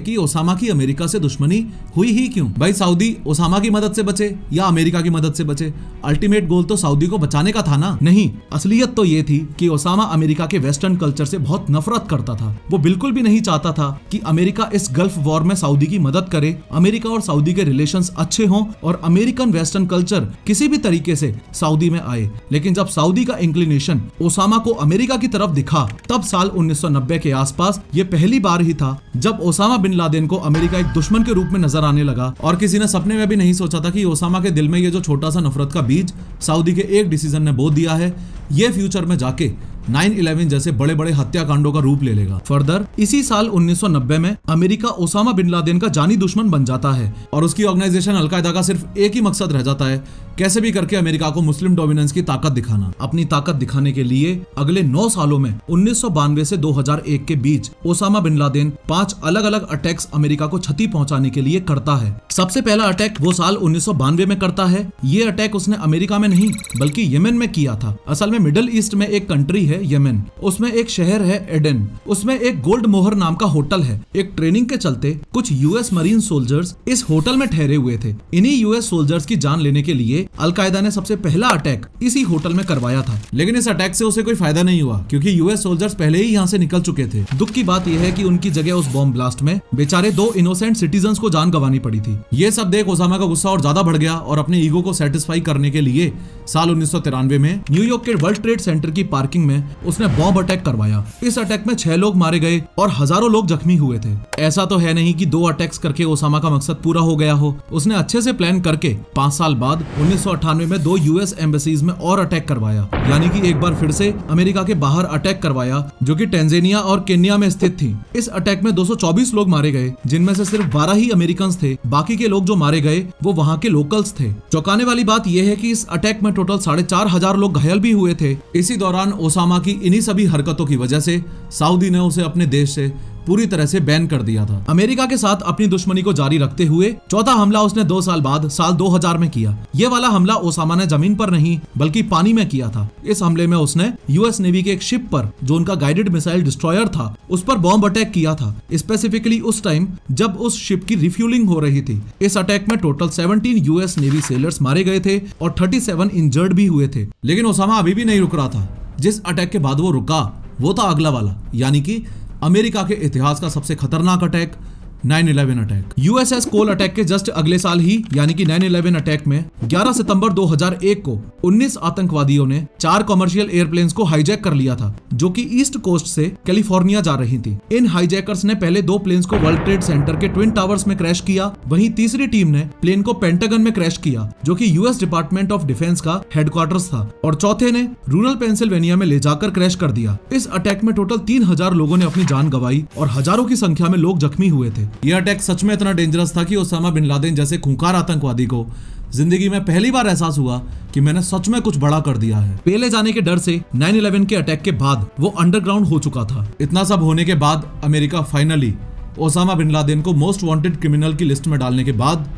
Speaker 1: कि ओसामा की अमेरिका से दुश्मनी हुई ही क्यों? भाई सऊदी ओसामा की मदद से बचे या अमेरिका की मदद से बचे? अल्टीमेट गोल तो सऊदी को बचाने का था ना। नहीं, असलियत तो ये थी कि ओसामा अमेरिका के वेस्टर्न कल्चर से बहुत नफरत करता था। वो बिल्कुल भी नहीं चाहता था कि अमेरिका इस गल्फ वॉर में सऊदी की मदद करे, अमेरिका और सऊदी के रिलेशंस अच्छे हों और अमेरिकन वेस्टर्न कल्चर किसी भी तरीके से सऊदी में आए। लेकिन जब सऊदी का इंक्लिनेशन ओसामा को अमेरिका की तरफ दिखा, तब साल 1990 के आसपास ये पहली बार ही था जब ओसामा बिन लादेन को अमेरिका एक दुश्मन के रूप में नजर आने लगा। और किसी ने सपने में भी नहीं सोचा था कि ओसामा के दिल में ये जो छोटा सा नफरत का बीज सऊदी के एक डिसीजन ने बो दिया है, ये फ्यूचर में जाके 9/11 जैसे बड़े बड़े हत्याकांडों का रूप ले लेगा। फर्दर इसी साल 1990 में अमेरिका ओसामा बिन लादेन का जानी दुश्मन बन जाता है और उसकी ऑर्गेनाइजेशन अल कायदा का सिर्फ एक ही मकसद रह जाता है, कैसे भी करके अमेरिका को मुस्लिम डोमिनेंस की ताकत दिखाना। अपनी ताकत दिखाने के लिए अगले 9 सालों में 1992 से 2001 के बीच ओसामा बिन लादेन 5 अलग अलग अटैक्स अमेरिका को क्षति पहुंचाने के लिए करता है। सबसे पहला अटैक वो साल 1992 में करता है। ये अटैक उसने अमेरिका में नहीं बल्कि यमन में किया था। असल में मिडिल ईस्ट में एक कंट्री है यमन, उसमें एक शहर है एडन, उसमें एक गोल्ड मोहर नाम का होटल है। एक ट्रेनिंग के चलते कुछ यूएस मरीन सोल्जर्स इस होटल में ठहरे हुए थे। इन्हीं यूएस सोल्जर्स की जान लेने के लिए अल कायदा ने सबसे पहला अटैक इसी होटल में करवाया था। लेकिन इस अटैक से उसे कोई फायदा नहीं हुआ क्योंकि यूएस सोल्जर्स पहले ही यहाँ से निकल चुके थे। दुख की बात यह है कि उनकी जगह उस बॉम्ब ब्लास्ट में बेचारे 2 इनोसेंट सिटीजन्स को जान गंवानी पड़ी थी। ये सब देख ओसामा का गुस्सा और ज्यादा बढ़ गया और अपने ईगो को सेटिस्फाई करने के लिए साल 1993 में न्यूयॉर्क के वर्ल्ड ट्रेड सेंटर की पार्किंग में उसने बॉम्ब अटैक करवाया। इस अटैक में 6 लोग मारे गए और हजारों लोग जख्मी हुए थे। ऐसा तो है नहीं कि 2 अटैक्स करके ओसामा का मकसद पूरा हो गया हो। उसने अच्छे से प्लान करके 5 साल बाद 1998 में 2 यूएस एम्बेसीज में और अटैक करवाया, यानी कि एक बार फिर से अमेरिका के बाहर अटैक करवाया जो कि टेंजानिया और केन्या में स्थित थी। इस अटैक में 224 लोग मारे गए, जिनमें से सिर्फ 12 ही अमेरिकन थे। बाकी के लोग जो मारे गए वो वहाँ के लोकल्स थे। चौंकाने वाली बात यह है कि इस अटैक में टोटल 4,500 लोग घायल भी हुए थे। इसी दौरान ओसामा की इन्हीं सभी हरकतों की वजह से सऊदी ने उसे अपने देश से पूरी तरह से बैन कर दिया था। अमेरिका के साथ अपनी दुश्मनी को जारी रखते हुए चौथा हमला उसने 2 साल बाद साल 2000 में किया। ये वाला हमला ओसामा ने जमीन पर नहीं बल्कि पानी में किया था। इस हमले में उसने यूएस नेवी के एक शिप पर, जो उनका गाइडेड मिसाइल डिस्ट्रॉयर था, उस पर बॉम्ब अटैक किया था, स्पेसिफिकली उस टाइम जब उस शिप की रिफ्यूलिंग हो रही थी। इस अटैक में टोटल 17 यूएस नेवी सेलर्स मारे गए थे और 37 इंजर्ड भी हुए थे। लेकिन ओसामा अभी भी नहीं रुक रहा था। जिस अटैक के बाद वो रुका वो था अगला वाला, यानी कि अमेरिका के इतिहास का सबसे खतरनाक अटैक, 9/11 अटैक। यूएसएस कोल अटैक के जस्ट अगले साल ही यानी कि 9/11 अटैक में 11 सितंबर 2001 को 19 आतंकवादियों ने 4 कमर्शियल एयरप्लेन्स को हाईजैक कर लिया था, जो कि ईस्ट कोस्ट से कैलिफोर्निया जा रही थी। इन हाईजैकर्स ने पहले 2 प्लेन्स को वर्ल्ड ट्रेड सेंटर के ट्विन टावर्स में क्रैश किया। वहीं तीसरी टीम ने प्लेन को पेंटागन में क्रैश किया, जो कि यूएस डिपार्टमेंट ऑफ डिफेंस का हेडक्वार्टर्स था, और चौथे ने रूरल पेंसिल्वेनिया में ले जाकर क्रैश कर दिया। इस अटैक में टोटल 3000 लोगों ने अपनी जान गंवाई और हजारों की संख्या में लोग जख्मी हुए थे। यह अटैक सच में इतना डेंजरस था कि ओसामा बिन लादेन जैसे खूंखार आतंकवादी को जिंदगी में पहली बार एहसास हुआ कि मैंने सच में कुछ बड़ा कर दिया है। पेले जाने के डर से 9/11 के अटैक के बाद वो अंडरग्राउंड हो चुका था। इतना सब होने के बाद America finally Osama bin Laden को मोस्ट वांटेड क्रिमिनल की लिस्ट में डालने के बाद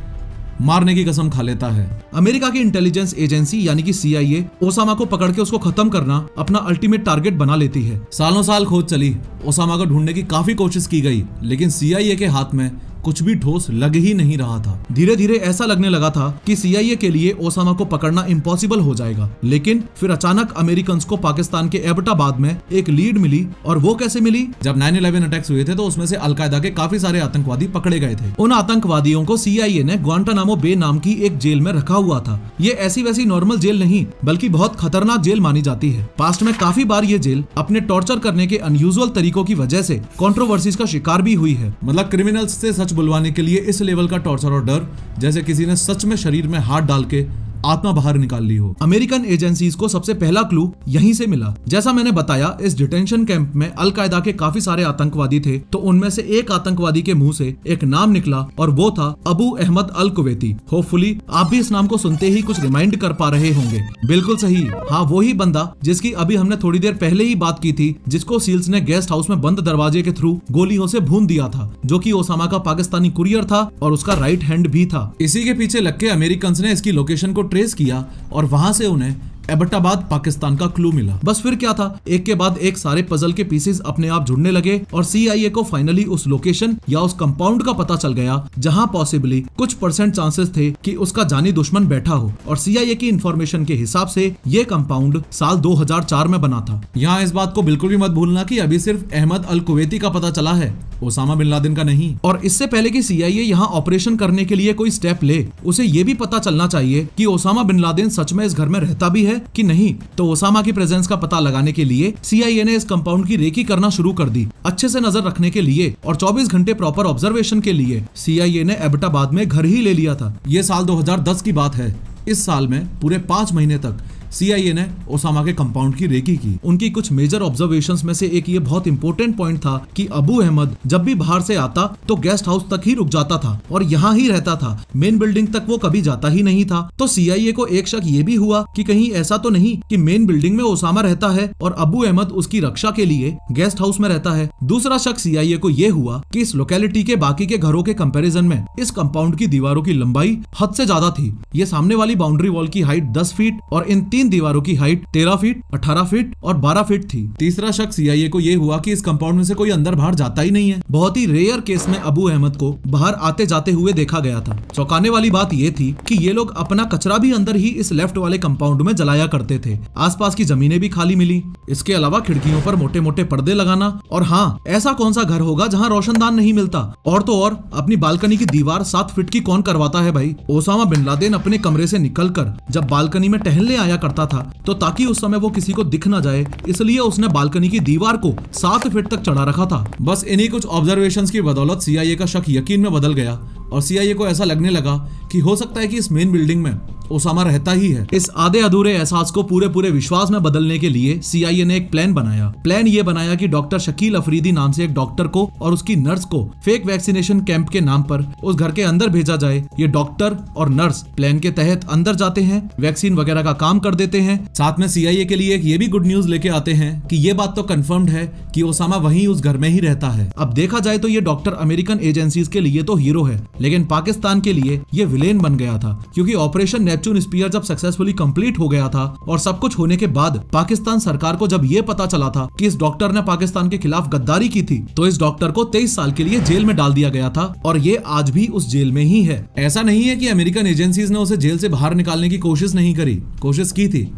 Speaker 1: मारने की कसम खा लेता है। अमेरिका की इंटेलिजेंस एजेंसी यानी कि CIA ओसामा को पकड़ के उसको खत्म करना अपना अल्टीमेट टारगेट बना लेती है। सालों साल खोज चली, ओसामा को ढूंढने की काफी कोशिश की गई, लेकिन CIA के हाथ में कुछ भी ठोस लग ही नहीं रहा था। धीरे धीरे ऐसा लगने लगा था कि CIA के लिए ओसामा को पकड़ना इम्पॉसिबल हो जाएगा। लेकिन फिर अचानक अमेरिकन को पाकिस्तान के एबटाबाद में एक लीड मिली। और वो कैसे मिली? जब 9/11 अटैक्स हुए थे तो उसमें से अलकायदा के काफी सारे आतंकवादी पकड़े गए थे। उन आतंकवादियों को CIA ने ग्वांटानामो बे नाम की एक जेल में रखा हुआ था। ये ऐसी वैसी नॉर्मल जेल नहीं बल्कि बहुत खतरनाक जेल मानी जाती है। पास्ट में काफी बार ये जेल अपने टॉर्चर करने के अनयूजुअल तरीकों की वजह से कंट्रोवर्सीज का शिकार भी हुई है। मतलब क्रिमिनल्स से सच बुलवाने के लिए इस लेवल का टॉर्चर और डर, जैसे किसी ने सच में शरीर में हाथ डाल के आत्मा बाहर निकाल ली हो। अमेरिकन एजेंसीज को सबसे पहला क्लू यहीं से मिला। जैसा मैंने बताया, इस डिटेंशन कैंप में अलकायदा के काफी सारे आतंकवादी थे, तो उनमें से एक आतंकवादी के मुंह से एक नाम निकला और वो था अबू अहमद अल कुवैती। होपफुली आप भी इस नाम को सुनते ही कुछ रिमाइंड कर पा रहे होंगे। बिल्कुल सही, हाँ वही बंदा जिसकी अभी हमने थोड़ी देर पहले ही बात की थी, जिसको सील्स ने गेस्ट हाउस में बंद दरवाजे के थ्रू गोलियों से भून दिया था, जो कि ओसामा का पाकिस्तानी कुरियर था और उसका राइट हैंड भी था। इसी के पीछे लग के अमेरिकन ने इसकी लोकेशन को ट्रेस किया और वहां से उन्हें एबटाबाद पाकिस्तान का क्लू मिला। बस फिर क्या था, एक के बाद एक सारे पजल के पीसेस अपने आप जुड़ने लगे और CIA को फाइनली उस लोकेशन या उस कंपाउंड का पता चल गया जहां पॉसिबली कुछ % चांसेस थे कि उसका जानी दुश्मन बैठा हो। और CIA की इंफॉर्मेशन के हिसाब से ये कंपाउंड साल 2004 में बना था। यहाँ इस बात को बिल्कुल भी मत भूलना कि अभी सिर्फ अहमद अल कुवैती का पता चला है, ओसामा बिन लादेन का नहीं। और इससे पहले कि CIA यहाँ ऑपरेशन करने के लिए कोई स्टेप ले, उसे ये भी पता चलना चाहिए कि ओसामा बिन लादेन सच में इस घर में रहता भी है कि नहीं। तो ओसामा की प्रेजेंस का पता लगाने के लिए CIA ने इस कंपाउंड की रेकी करना शुरू कर दी, अच्छे से नजर रखने के लिए और 24 घंटे प्रॉपर ऑब्जर्वेशन के लिए CIA ने एबटाबाद में घर ही ले लिया था। ये साल 2010 की बात है। इस साल में पूरे 5 महीने तक CIA ने ओसामा के कंपाउंड की रेकी की। उनकी कुछ मेजर ऑब्जर्वेशंस में से एक ये बहुत इंपॉर्टेंट पॉइंट था कि अबू अहमद जब भी बाहर से आता तो गेस्ट हाउस तक ही रुक जाता था और यहाँ ही रहता था, मेन बिल्डिंग तक वो कभी जाता ही नहीं था। तो CIA को एक शक ये भी हुआ कि कहीं ऐसा तो नहीं कि मेन बिल्डिंग में ओसामा रहता है और अबू अहमद उसकी रक्षा के लिए गेस्ट हाउस में रहता है। दूसरा शक CIA को ये हुआ कि इस लोकेलिटी के बाकी के घरों के कंपैरिजन में इस कंपाउंड की दीवारों की लंबाई हद से ज्यादा थी। ये सामने वाली बाउंड्री वॉल की हाइट 10 फीट और इन 3 दीवारों की हाइट 13 फीट, 18 फीट और 12 फीट थी। तीसरा शक CIA को ये हुआ कि इस कंपाउंड में से कोई अंदर बाहर जाता ही नहीं है। बहुत ही रेयर केस में अबू अहमद को बाहर आते जाते हुए देखा गया था। चौंकाने वाली बात ये थी कि ये लोग अपना कचरा भी अंदर ही इस लेफ्ट वाले कंपाउंड में जलाया करते थे। आसपास की जमीनें भी खाली मिली। इसके अलावा खिड़कियों पर मोटे मोटे पर्दे लगाना। और हाँ, ऐसा कौन सा घर होगा जहाँ रोशनदान नहीं मिलता। और तो और अपनी बालकनी की दीवार 7 फीट की कौन करवाता है भाई। ओसामा बिन लादेन अपने कमरे से निकलकर जब बालकनी में टहलने आया करता था तो ताकि उस समय वो किसी को दिख ना जाए, इसलिए उसने बालकनी की दीवार को 7 फीट तक चढ़ा रखा था। बस इन्हीं कुछ ऑब्जर्वेशंस की बदौलत CIA का शक यकीन में बदल गया और CIA को ऐसा लगने लगा कि हो सकता है कि इस मेन बिल्डिंग में ओसामा रहता ही है। इस आधे अधूरे एहसास को पूरे विश्वास में बदलने के लिए CIA ने एक प्लान बनाया। प्लान ये बनाया कि डॉक्टर शकील अफरीदी नाम से एक डॉक्टर को और उसकी नर्स को फेक वैक्सीनेशन कैंप के नाम पर उस घर के अंदर भेजा जाए। ये डॉक्टर और नर्स प्लान के तहत अंदर जाते हैं, वैक्सीन वगैरह का काम कर देते हैं। साथ में CIA के लिए एक ये भी गुड न्यूज लेके आते हैं कि ये बात तो कंफर्म्ड है कि ओसामा वहीं उस घर में ही रहता है। अब देखा जाए तो ये डॉक्टर अमेरिकन एजेंसीज के लिए तो हीरो है, लेकिन पाकिस्तान के लिए ये विलेन बन गया था, क्योंकि ऑपरेशन नेपच्यून स्पीयर जब सक्सेसफुली कंप्लीट हो गया था और सब कुछ होने के बाद पाकिस्तान सरकार को जब ये पता चला था कि इस डॉक्टर ने पाकिस्तान के खिलाफ गद्दारी की थी, तो इस डॉक्टर को 23 साल के लिए जेल में डाल दिया गया था और ये आज भी उस जेल में ही है। ऐसा नहीं है कि अमेरिकन एजेंसीज ने उसे जेल से बाहर निकालने की कोशिश नहीं करी, कोशिश की थी,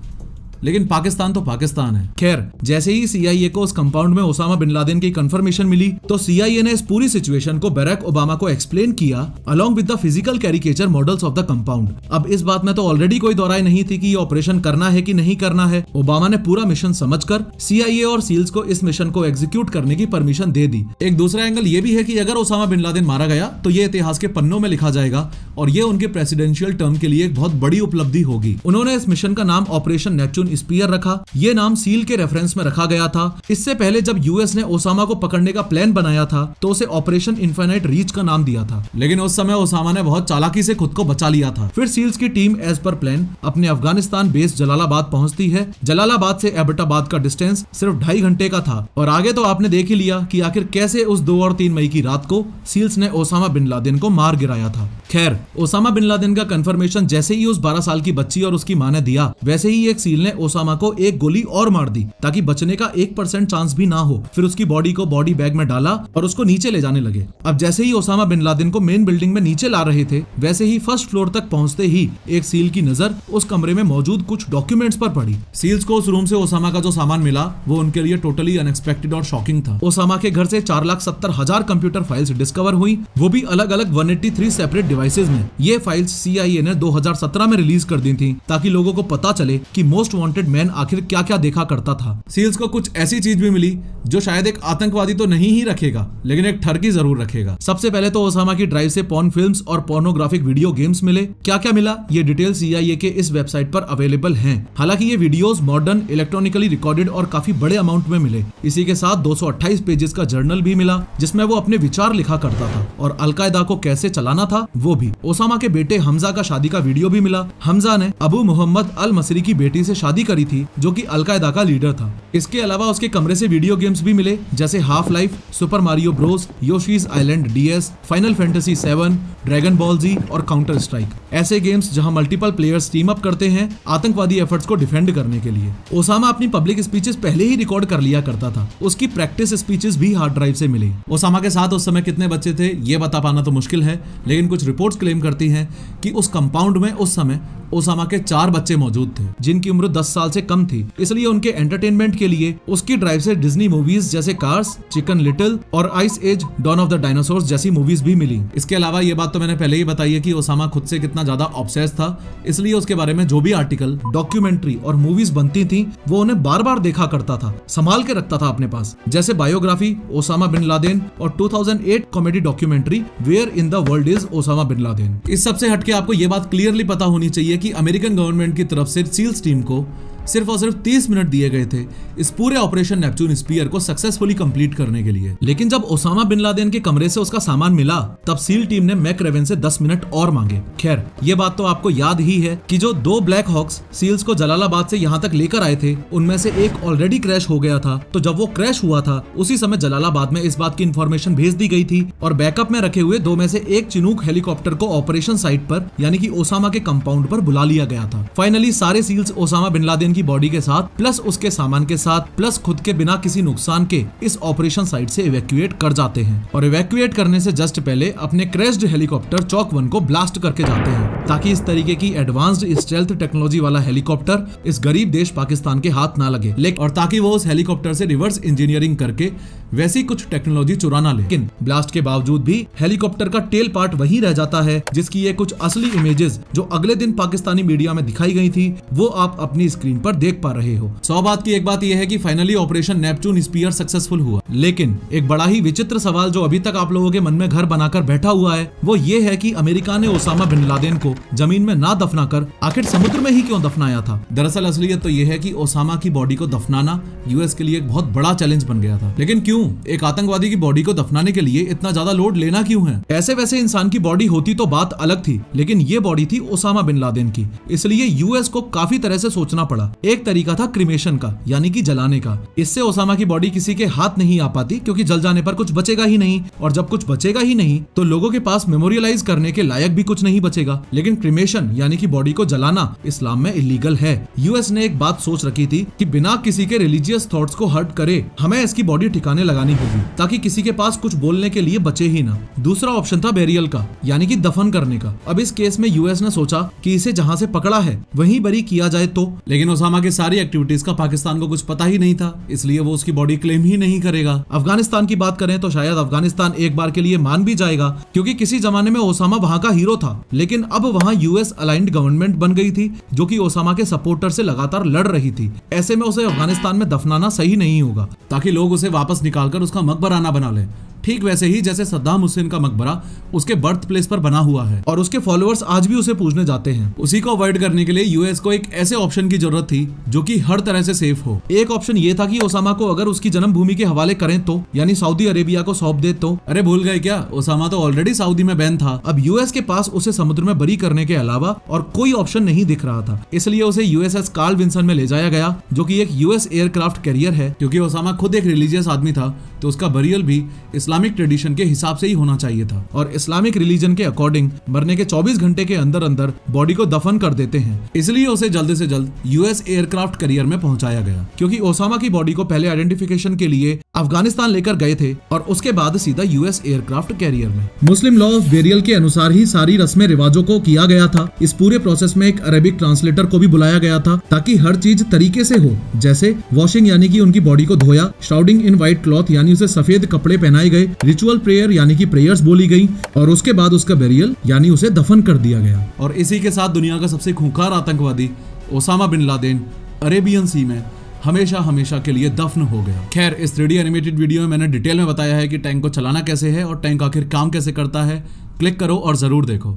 Speaker 1: लेकिन पाकिस्तान तो पाकिस्तान है। खैर, जैसे ही CIA को उस कंपाउंड में ओसामा बिन लादेन की कंफर्मेशन मिली तो CIA ने इस पूरी सिचुएशन को बराक ओबामा को एक्सप्लेन किया along with the physical caricature models of the compound. अब इस बात में तो ऑलरेडी कोई दो राय नहीं थी कि ये ऑपरेशन करना है कि नहीं करना है। ओबामा ने पूरा मिशन समझकर CIA और सील्स को इस मिशन को एग्जीक्यूट करने की परमिशन दे दी। एक दूसरा एंगल ये भी है कि अगर ओसामा बिन लादेन मारा गया तो ये इतिहास के पन्नों में लिखा जाएगा और ये उनके प्रेसिडेंशियल टर्म के लिए एक बहुत बड़ी उपलब्धि होगी। उन्होंने इस मिशन का नाम ऑपरेशन नेपच्यून स्पीयर रखा। ये नाम सील के रेफरेंस में रखा गया था। इससे पहले जब US ने ओसामा को पकड़ने का प्लान बनाया था तो उसे ऑपरेशन इन्फिनाइट रीच का नाम दिया था, लेकिन उस समय ओसामा ने बहुत चालाकी से खुद को बचा लिया था। फिर सील्स की टीम एज पर प्लान अपने अफगानिस्तान बेस जलालाबाद पहुंचती है। जलालाबाद से एबटाबाद का डिस्टेंस सिर्फ 2.5 घंटे का था और आगे तो आपने देख ही लिया कि आखिर कैसे उस 2 और 3 मई की रात को सील्स ने ओसामा बिन लादेन को मार गिराया था। खैर, ओसामा बिन लादेन का कंफर्मेशन जैसे ही उस 12 साल की बच्ची और उसकी मां ने दिया, वैसे ही एक सील ने ओसामा को एक गोली और मार दी ताकि बचने का 1% चांस भी ना हो। फिर उसकी बॉडी को बॉडी बैग में डाला और उसको नीचे ले जाने लगे। अब जैसे ही ओसामा बिन लादेन को मेन बिल्डिंग में नीचे ला रहे थे, वैसे ही फर्स्ट फ्लोर तक पहुंचते ही एक सील की नजर उस कमरे में मौजूद कुछ डॉक्यूमेंट्स पर पड़ी। सील्स को उस रूम से ओसामा का जो सामान मिला वो उनके लिए टोटली अनएक्सपेक्टेड और शॉकिंग था। ओसामा के घर से 4,70,000 कंप्यूटर फाइल्स डिस्कवर हुई, वो भी अलग अलग 183 सेपरेट डिवाइसेस में। ये फाइल्स CIA ने 2017 में रिलीज कर दी थी ताकि लोगों को पता चले कि मोस्ट वांटेड मैन आखिर क्या क्या देखा करता था। सील्स को कुछ ऐसी चीज भी मिली जो शायद एक आतंकवादी तो नहीं ही रखेगा, लेकिन एक ठरकी जरूर रखेगा। सबसे पहले तो ओसामा की ड्राइव से पॉर्न फिल्म्स और पोर्नोग्राफिक वीडियो गेम्स मिले। क्या क्या मिला ये डिटेल CIA के इस वेबसाइट पर अवेलेबल हैं। हालांकि ये वीडियोस मॉडर्न, इलेक्ट्रॉनिकली रिकॉर्डेड और काफी बड़े अमाउंट में मिले। इसी के साथ 228 पेजेस का जर्नल भी मिला जिसमें वो अपने विचार लिखा करता था और अलकायदा को कैसे चलाना था वो भी। ओसामा के बेटे हमजा का शादी का वीडियो भी मिला। हमजा ने अबू मोहम्मद अल मसरी की बेटी से शादी करी थी जो कि अलकायदा का लीडर था। इसके अलावा उसके कमरे से वीडियो गेम्स भी मिले जैसे half life, super Mario Bros, Yoshi's island DS, final fantasy 7, dragon ball Z और काउंटर स्ट्राइक। ऐसे गेम्स जहां मल्टीपल प्लेयर्स टीम अप करते हैं आतंकवादी एफर्ट्स को डिफेंड करने के लिए। ओसामा अपनी पब्लिक स्पीचेस पहले ही रिकॉर्ड कर लिया करता था। उसकी प्रैक्टिस स्पीचेस भी हार्ड ड्राइव से मिली। ओसामा के साथ उस समय कितने बच्चे थे ये बता पाना तो मुश्किल है, लेकिन कुछ रिपोर्ट्स क्लेम करती हैं कि उस कंपाउंड में उस समय ओसामा के 4 बच्चे मौजूद थे जिनकी उम्र 10 साल से कम थी। इसलिए उनके एंटरटेनमेंट के लिए उसकी ड्राइव से डिज्नी मूवीज जैसे कार्स, चिकन लिटिल और Ice Age Dawn of the Dinosaurs जैसी मूवीज भी मिली। इसके अलावा ये बात तो मैंने पहले ही बताई है कि ओसामा खुद से कितना ज्यादा ऑब्सेस्ड था, इसलिए उसके बारे में जो भी आर्टिकल, डॉक्यूमेंट्री और मूवीज बनती थी वो उन्हें बार बार देखा करता था, संभाल के रखता था अपने पास। जैसे बायोग्राफी ओसामा बिन लादेन और 2008 comedy documentary Where in the World is Osama bin Laden. इस सबसे हटके आपको ये बात क्लियरली पता होनी चाहिए कि अमेरिकन गवर्नमेंट की तरफ से सील्स टीम को सिर्फ और सिर्फ 30 मिनट दिए गए थे इस पूरे ऑपरेशन नेपच्यून स्पीयर को सक्सेसफुली कंप्लीट करने के लिए। लेकिन जब ओसामा बिन लादेन के कमरे से उसका सामान मिला तब सील टीम ने मैकरेवन से 10 मिनट और मांगे। खैर ये बात तो आपको याद ही है कि जो 2 ब्लैक हॉक्स सील्स को जलालाबाद से यहाँ तक लेकर आए थे उनमें से एक ऑलरेडी क्रैश हो गया था। तो जब वो क्रैश हुआ था उसी समय जलालाबाद में इस बात की इंफॉर्मेशन भेज दी गई थी और बैकअप में रखे हुए 2 में से एक चिनूक हेलीकॉप्टर को ऑपरेशन साइट पर यानी कि ओसामा के कंपाउंड पर बुला लिया गया था। फाइनली सारे सील्स ओसामा बिन लादेन की बॉडी के साथ प्लस उसके सामान के साथ प्लस खुद के बिना किसी नुकसान के इस ऑपरेशन साइट से इवैक्यूएट कर जाते हैं और इवैक्यूएट करने से जस्ट पहले अपने क्रैश्ड हेलीकॉप्टर चॉक 1 को ब्लास्ट करके जाते हैं ताकि इस तरीके की एडवांस्ड स्टेल्थ टेक्नोलॉजी वाला हेलीकॉप्टर इस गरीब देश पाकिस्तान के हाथ ना लगे और ताकि वो उस हेलीकॉप्टर से रिवर्स इंजीनियरिंग करके वैसी कुछ टेक्नोलॉजी चुरा ना ले। लेकिन ब्लास्ट के बावजूद भी हेलीकॉप्टर का टेल पार्ट वहीं रह जाता है जिसकी ये कुछ असली इमेजेस जो अगले दिन पाकिस्तानी मीडिया में दिखाई गई थी वो आप अपनी स्क्रीन पर देख पा रहे हो। 100 बात की एक बात यह है कि finally operation Neptune Spear successful हुआ, लेकिन एक बड़ा ही विचित्र सवाल जो अभी तक आप लोगों के मन में घर बनाकर बैठा हुआ है वो ये है कि अमेरिका ने ओसामा बिन लादेन को जमीन में ना दफनाकर आखिर समुद्र में ही क्यों दफनाया था। दरअसल असलियत तो यह है कि ओसामा की बॉडी को दफनाना यूएस के लिए एक बहुत बड़ा चैलेंज बन गया था। लेकिन क्यों एक आतंकवादी की बॉडी को दफनाने के लिए इतना ज्यादा लोड लेना क्यों है। ऐसे वैसे इंसान की बॉडी होती तो बात अलग थी, लेकिन ये बॉडी थी ओसामा बिन लादेन की, इसलिए यूएस को काफी तरह से सोचना पड़ा। एक तरीका था क्रिमेशन का यानी कि जलाने का। इससे ओसामा की बॉडी किसी के हाथ नहीं आ पाती क्योंकि जल जाने पर कुछ बचेगा ही नहीं, और जब कुछ बचेगा ही नहीं तो लोगों के पास मेमोरियलाइज करने के लायक भी कुछ नहीं बचेगा। लेकिन क्रिमेशन यानी कि बॉडी को जलाना इस्लाम में इलीगल है। यूएस ने एक बात सोच रखी थी कि बिना किसी के रिलीजियस थॉट्स को हर्ट करे हमें इसकी बॉडी ठिकाने लगानी होगी ताकि किसी के पास कुछ बोलने के लिए बचे ही ना। दूसरा ऑप्शन था बेरियल का यानी कि दफन करने का। अब इस केस में यूएस ने सोचा कि इसे जहां से पकड़ा है वहीं बरी किया जाए तो, लेकिन ओसामा की सारी एक्टिविटीज का पाकिस्तान को कुछ पता ही नहीं था, इसलिए वो उसकी बॉडी क्लेम ही नहीं करेगा। अफगानिस्तान की बात करें तो शायद अफगानिस्तान एक बार के लिए मान भी जाएगा क्योंकि किसी जमाने में ओसामा वहां का हीरो था, लेकिन अब वहां यूएस अलाइंड गवर्नमेंट बन गई थी जो कि ओसामा के सपोर्टर से लगातार लड़ रही थी। ऐसे में उसे अफगानिस्तान में दफनाना सही नहीं होगा ताकि लोग उसे वापस निकालकर उसका मकबरा ना बना ले, ठीक वैसे ही जैसे सद्दाम हुसैन का मकबरा उसके बर्थ प्लेस पर बना हुआ है और उसके फॉलोअर्स आज भी उसे पूजने जाते हैं। उसी को अवॉइड करने के लिए यूएस को एक ऐसे ऑप्शन की जरूरत थी जो कि हर तरह से सेफ हो। एक ऑप्शन ये था कि ओसामा को अगर उसकी जन्मभूमि के हवाले करें तो, यानी सऊदी अरेबिया को सौंप दे तो। अरे भूल गए क्या, ओसामा तो ऑलरेडी सऊदी में बैन था। अब यूएस के पास उसे समुद्र में बरी करने के अलावा और कोई ऑप्शन नहीं दिख रहा था, इसलिए उसे यूएसएस कार्ल विंसन में ले जाया गया जो कि एक यूएस एयरक्राफ्ट कैरियर है। क्योंकि ओसामा खुद एक रिलीजियस आदमी था तो उसका बरियल भी इस्लाम इस्लामिक ट्रेडिशन के हिसाब से ही होना चाहिए था और इस्लामिक रिलीजन के अकॉर्डिंग मरने के 24 घंटे के अंदर अंदर बॉडी को दफन कर देते हैं। इसलिए उसे जल्द से जल्द यूएस एयरक्राफ्ट कैरियर में पहुंचाया गया, क्योंकि ओसामा की बॉडी को पहले आइडेंटिफिकेशन के लिए अफगानिस्तान लेकर गए थे और उसके बाद सीधा यूएस एयरक्राफ्ट कैरियर में। मुस्लिम लॉ ऑफ बेरियल के अनुसार ही सारी रस्में रिवाजों को किया गया था। इस पूरे प्रोसेस में एक अरेबिक ट्रांसलेटर को भी बुलाया गया था ताकि हर चीज तरीके से हो, जैसे वॉशिंग यानी कि उनकी बॉडी को धोया, श्राउडिंग इन व्हाइट क्लॉथ यानी उसे सफेद कपड़े पहनाए गए, रिचुअल प्रेयर यानी कि प्रेयर्स बोली गई और उसके बाद उसका बेरियल यानी उसे दफन कर दिया गया। और इसी के साथ दुनिया का सबसे खूंखार आतंकवादी ओसामा बिन लादेन अरेबियन सी में हमेशा हमेशा के लिए दफन हो गया। खैर, इस 3D एनिमेटेड वीडियो में मैंने डिटेल में बताया है कि टैंक को चलाना कैसे है और टैंक आखिर काम कैसे करता है। क्लिक करो और जरूर देखो।